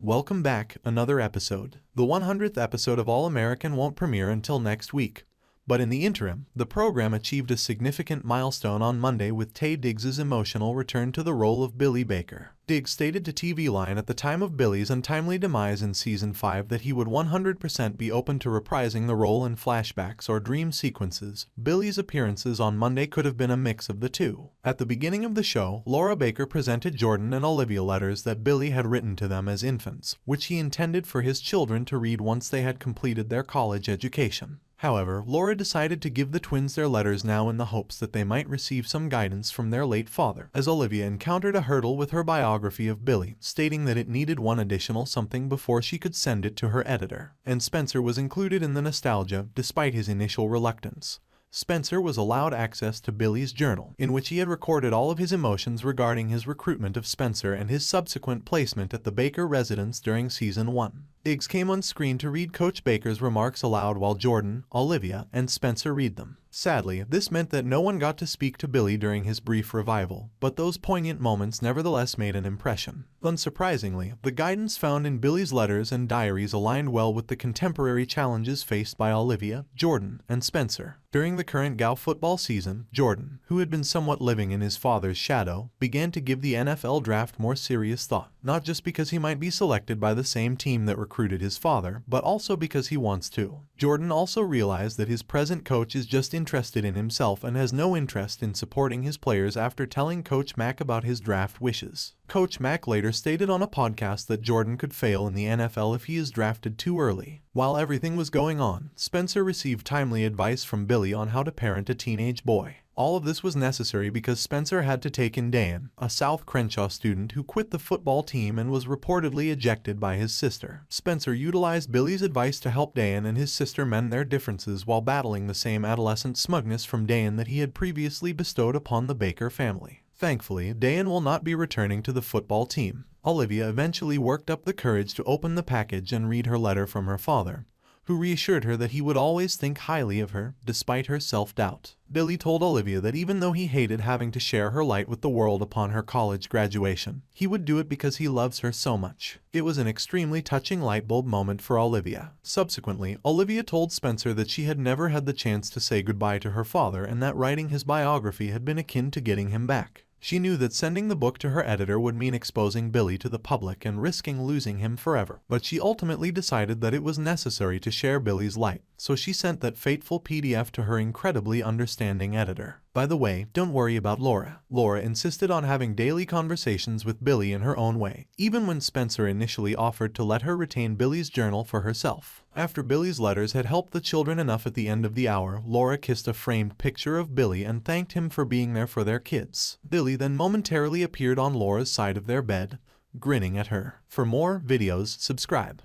Welcome back, another episode. The 100th episode of All American won't premiere until next week. But in the interim, the program achieved a significant milestone on Monday with Taye Diggs' emotional return to the role of Billy Baker. Diggs stated to TV Line at the time of Billy's untimely demise in Season 5 that he would 100% be open to reprising the role in flashbacks or dream sequences. Billy's appearances on Monday could have been a mix of the two. At the beginning of the show, Laura Baker presented Jordan and Olivia letters that Billy had written to them as infants, which he intended for his children to read once they had completed their college education. However, Laura decided to give the twins their letters now in the hopes that they might receive some guidance from their late father, as Olivia encountered a hurdle with her biography of Billy, stating that it needed one additional something before she could send it to her editor. And Spencer was included in the nostalgia, despite his initial reluctance. Spencer was allowed access to Billy's journal, in which he had recorded all of his emotions regarding his recruitment of Spencer and his subsequent placement at the Baker residence during Season 1. Diggs came on screen to read Coach Baker's remarks aloud while Jordan, Olivia, and Spencer read them. Sadly, this meant that no one got to speak to Billy during his brief revival, but those poignant moments nevertheless made an impression. Unsurprisingly, the guidance found in Billy's letters and diaries aligned well with the contemporary challenges faced by Olivia, Jordan, and Spencer. During the current GAU football season, Jordan, who had been somewhat living in his father's shadow, began to give the NFL draft more serious thought, not just because he might be selected by the same team that recruited his father, but also because he wants to. Jordan also realized that his present coach is just interested in himself and has no interest in supporting his players after telling Coach Mack about his draft wishes. Coach Mack later stated on a podcast that Jordan could fail in the NFL if he is drafted too early. While everything was going on, Spencer received timely advice from Billy on how to parent a teenage boy. All of this was necessary because Spencer had to take in Dan, a South Crenshaw student who quit the football team and was reportedly ejected by his sister. Spencer utilized Billy's advice to help Dan and his sister mend their differences while battling the same adolescent smugness from Dan that he had previously bestowed upon the Baker family. Thankfully, Dan will not be returning to the football team. Olivia eventually worked up the courage to open the package and read her letter from her father, who reassured her that he would always think highly of her, despite her self-doubt. Billy told Olivia that even though he hated having to share her light with the world upon her college graduation, he would do it because he loves her so much. It was an extremely touching lightbulb moment for Olivia. Subsequently, Olivia told Spencer that she had never had the chance to say goodbye to her father and that writing his biography had been akin to getting him back. She knew that sending the book to her editor would mean exposing Billy to the public and risking losing him forever, but she ultimately decided that it was necessary to share Billy's light, so she sent that fateful PDF to her incredibly understanding editor. By the way, don't worry about Laura. Laura insisted on having daily conversations with Billy in her own way, even when Spencer initially offered to let her retain Billy's journal for herself. After Billy's letters had helped the children enough at the end of the hour, Laura kissed a framed picture of Billy and thanked him for being there for their kids. Billy then momentarily appeared on Laura's side of their bed, grinning at her. For more videos, subscribe.